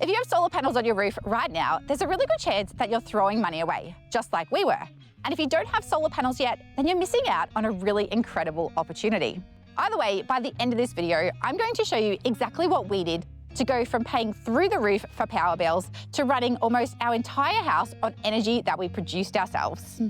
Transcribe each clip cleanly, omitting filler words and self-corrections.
If you have solar panels on your roof right now, there's a really good chance that you're throwing money away, just like we were. And if you don't have solar panels yet, then you're missing out on a really incredible opportunity. Either way, by the end of this video, I'm going to show you exactly what we did to go from paying through the roof for power bills to running almost our entire house on energy that we produced ourselves.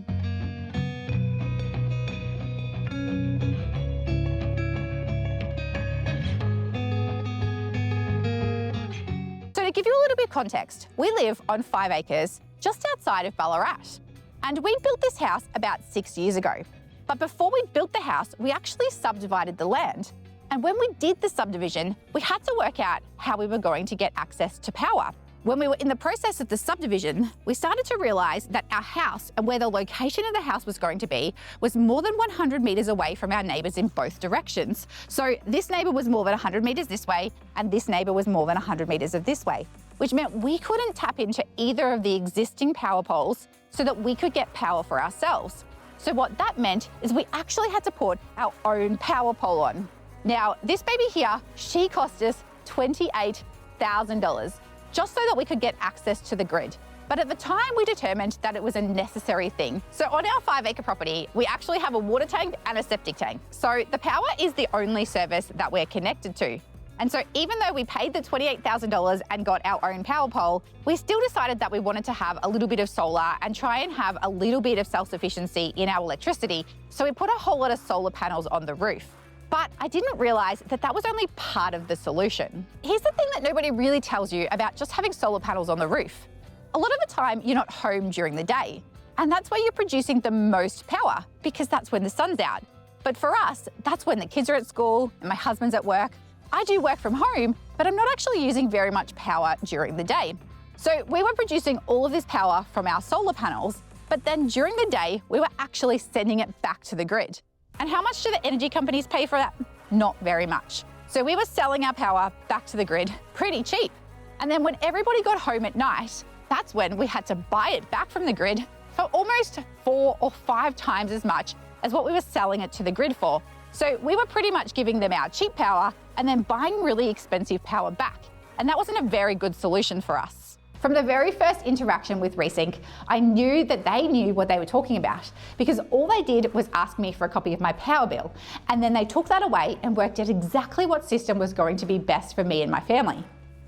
So to give you a little bit of context, we live on 5 acres just outside of Ballarat. And we built this house about 6 years ago. But before we built the house, we actually subdivided the land. And when we did the subdivision, we had to work out how we were going to get access to power. When we were in the process of the subdivision, we started to realise that our house and where the location of the house was going to be was more than 100 metres away from our neighbours in both directions. So this neighbour was more than 100 metres this way, and this neighbour was more than 100 metres of this way, which meant we couldn't tap into either of the existing power poles so that we could get power for ourselves. So what that meant is we actually had to put our own power pole on. Now, this baby here, she cost us $28,000 just so that we could get access to the grid. But at the time, we determined that it was a necessary thing. So on our 5-acre property, we actually have a water tank and a septic tank. So the power is the only service that we're connected to. And so even though we paid the $28,000 and got our own power pole, we still decided that we wanted to have a little bit of solar and try and have a little bit of self-sufficiency in our electricity. So we put a whole lot of solar panels on the roof. But I didn't realise that that was only part of the solution. Here's the thing that nobody really tells you about just having solar panels on the roof. A lot of the time, you're not home during the day. And that's where you're producing the most power, because that's when the sun's out. But for us, that's when the kids are at school and my husband's at work. I do work from home, but I'm not actually using very much power during the day. So we were producing all of this power from our solar panels, but then during the day, we were actually sending it back to the grid. And how much do the energy companies pay for that? Not very much. So we were selling our power back to the grid pretty cheap. And then when everybody got home at night, that's when we had to buy it back from the grid for almost 4 or 5 times as much as what we were selling it to the grid for. So we were pretty much giving them our cheap power and then buying really expensive power back. And that wasn't a very good solution for us. From the very first interaction with Resinc, I knew that they knew what they were talking about, because all they did was ask me for a copy of my power bill. And then they took that away and worked out exactly what system was going to be best for me and my family.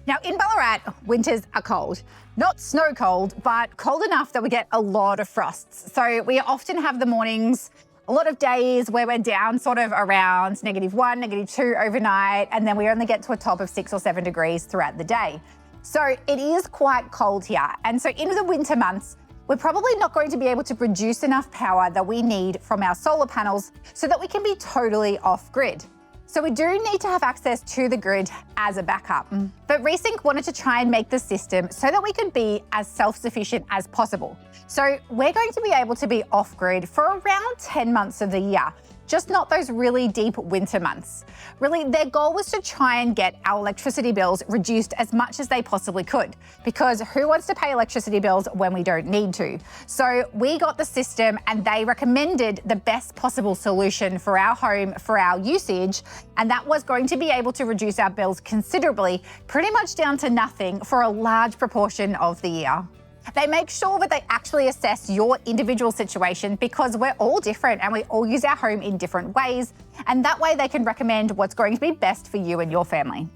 Now in Ballarat, winters are cold. Not snow cold, but cold enough that we get a lot of frosts. So we often have the mornings, a lot of days where we're down sort of around -1, -2 overnight, and then we only get to a top of 6 or 7 degrees throughout the day. So it is quite cold here. And so in the winter months, we're probably not going to be able to produce enough power that we need from our solar panels so that we can be totally off grid. So we do need to have access to the grid as a backup. But Resinc wanted to try and make the system so that we could be as self-sufficient as possible. So we're going to be able to be off grid for around 10 months of the year, just not those really deep winter months. Really, their goal was to try and get our electricity bills reduced as much as they possibly could, because who wants to pay electricity bills when we don't need to? So we got the system and they recommended the best possible solution for our home, for our usage, and that was going to be able to reduce our bills considerably, pretty much down to nothing for a large proportion of the year. They make sure that they actually assess your individual situation, because we're all different and we all use our home in different ways. And that way they can recommend what's going to be best for you and your family.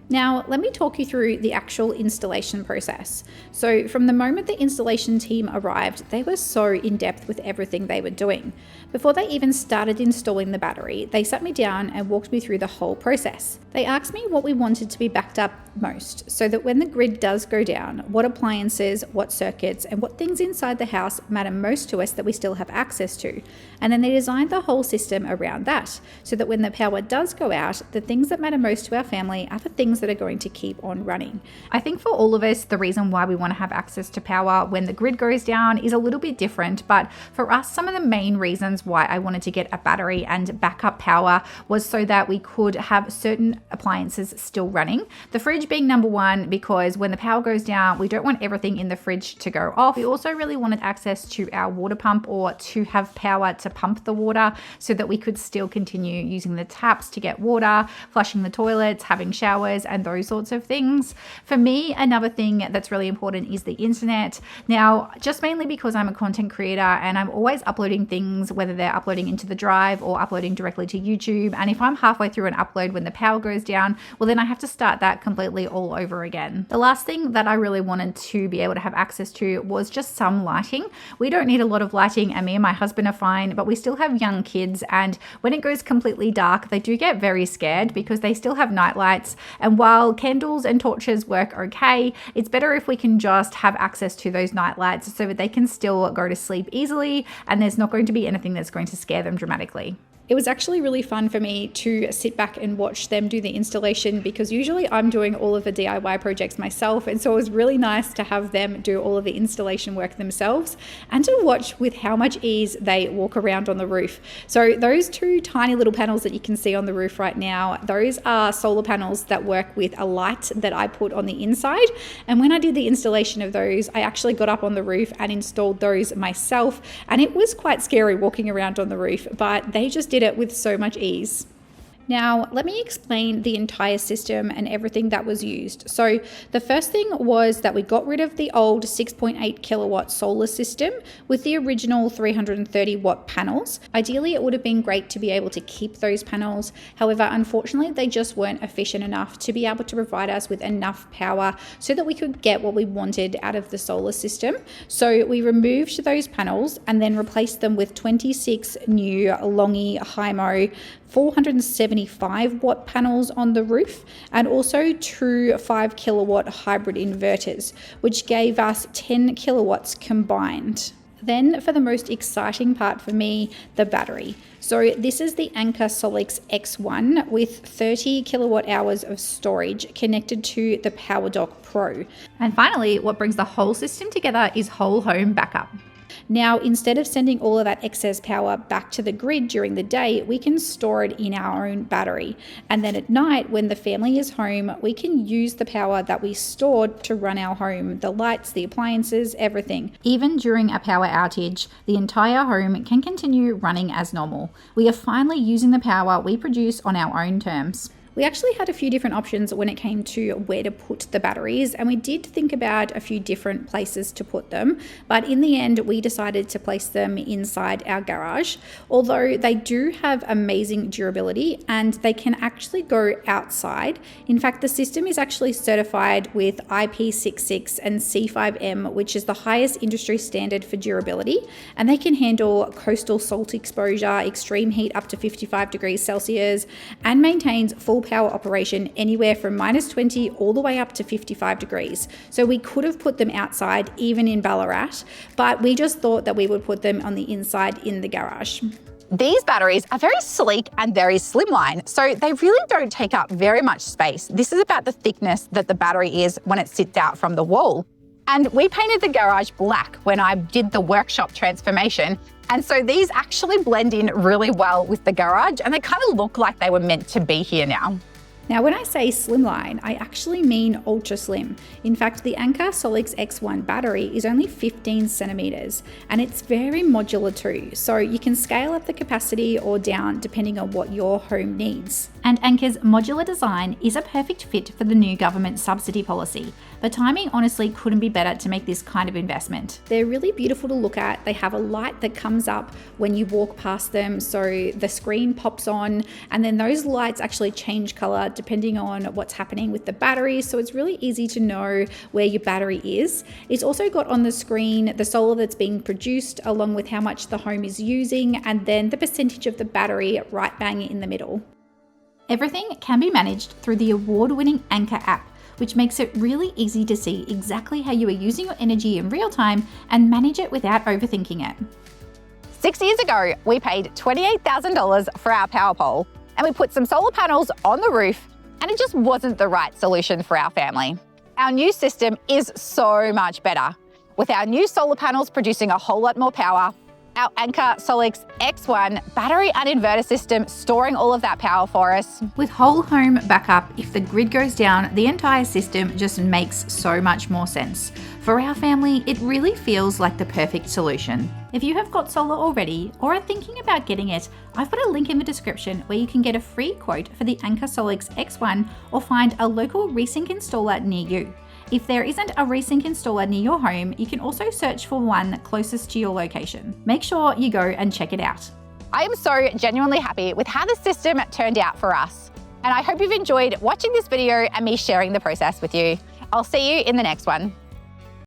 Now, let me talk you through the actual installation process. So from the moment the installation team arrived, they were so in depth with everything they were doing. Before they even started installing the battery, they sat me down and walked me through the whole process. They asked me what we wanted to be backed up most, so that when the grid does go down, what appliances, what circuits, and what things inside the house matter most to us that we still have access to. And then they designed the whole system around that, so that when the power does go out, the things that matter most to our family are the things that are going to keep on running. I think for all of us, the reason why we want to have access to power when the grid goes down is a little bit different, but for us, some of the main reasons why I wanted to get a battery and backup power was so that we could have certain appliances still running. The fridge being number one, because when the power goes down, we don't want everything in the fridge to go off. We also really wanted access to our water pump, or to have power to pump the water so that we could still continue using the taps to get water, flushing the toilets, having showers, and those sorts of things. For me, another thing that's really important is the internet. Now, just mainly because I'm a content creator and I'm always uploading things, whether they're uploading into the drive or uploading directly to YouTube. And if I'm halfway through an upload when the power goes down, well, then I have to start that completely all over again. The last thing that I really wanted to be able to have access to was just some lighting. We don't need a lot of lighting, and me and my husband are fine, but we still have young kids, and when it goes completely dark, they do get very scared because they still have night lights. And while candles and torches work okay, it's better if we can just have access to those night lights so that they can still go to sleep easily and there's not going to be anything that's going to scare them dramatically. It was actually really fun for me to sit back and watch them do the installation, because usually I'm doing all of the DIY projects myself, and so it was really nice to have them do all of the installation work themselves and to watch with how much ease they walk around on the roof. So those two tiny little panels that you can see on the roof right now, those are solar panels that work with a light that I put on the inside. And when I did the installation of those, I actually got up on the roof and installed those myself, and it was quite scary walking around on the roof, but they just did it with so much ease. Now, let me explain the entire system and everything that was used. So the first thing was that we got rid of the old 6.8 kilowatt solar system with the original 330 watt panels. Ideally, it would have been great to be able to keep those panels. However, unfortunately, they just weren't efficient enough to be able to provide us with enough power so that we could get what we wanted out of the solar system. So we removed those panels and then replaced them with 26 new Longi Hymo 475 watt panels on the roof, and also two 5 kilowatt hybrid inverters, which gave us 10 kilowatts combined. Then for the most exciting part for me, the battery. So this is the Anker Solix X1 with 30 kilowatt hours of storage connected to the PowerDock Pro. And finally, what brings the whole system together is whole home backup. Now, instead of sending all of that excess power back to the grid during the day, we can store it in our own battery. And then at night, when the family is home, we can use the power that we stored to run our home, the lights, the appliances, everything. Even during a power outage, the entire home can continue running as normal. We are finally using the power we produce on our own terms. We actually had a few different options when it came to where to put the batteries, and we did think about a few different places to put them, but in the end we decided to place them inside our garage. Although they do have amazing durability and they can actually go outside. In fact, the system is actually certified with IP66 and C5M, which is the highest industry standard for durability, and they can handle coastal salt exposure, extreme heat up to 55 degrees Celsius, and maintains full power operation anywhere from -20 all the way up to 55 degrees. So we could have put them outside, even in Ballarat, but we just thought that we would put them on the inside in the garage. These batteries are very sleek and very slimline, so they really don't take up very much space. This is about the thickness that the battery is when it sits out from the wall. And we painted the garage black when I did the workshop transformation. And so these actually blend in really well with the garage, and they kind of look like they were meant to be here now. Now, when I say slimline, I actually mean ultra slim. In fact, the Anker Solix X1 battery is only 15 centimeters, and it's very modular too. So you can scale up the capacity or down depending on what your home needs. And Anker's modular design is a perfect fit for the new government subsidy policy. The timing honestly couldn't be better to make this kind of investment. They're really beautiful to look at. They have a light that comes up when you walk past them, so the screen pops on, and then those lights actually change color depending on what's happening with the battery, so it's really easy to know where your battery is. It's also got on the screen the solar that's being produced along with how much the home is using, and then the percentage of the battery right bang in the middle. Everything can be managed through the award-winning Anker app, which makes it really easy to see exactly how you are using your energy in real time and manage it without overthinking it. 6 years ago, we paid $28,000 for our power pole, and we put some solar panels on the roof, and it just wasn't the right solution for our family. Our new system is so much better, with our new solar panels producing a whole lot more power, our Anchor Solix X1 battery and inverter system storing all of that power for us. With whole home backup, if the grid goes down, the entire system just makes so much more sense. For our family, it really feels like the perfect solution. If you have got solar already or are thinking about getting it, I've put a link in the description where you can get a free quote for the Anchor Solix X1 or find a local Resinc installer near you. If there isn't a Resinc installer near your home, you can also search for one closest to your location. Make sure you go and check it out. I am so genuinely happy with how the system turned out for us. And I hope you've enjoyed watching this video and me sharing the process with you. I'll see you in the next one.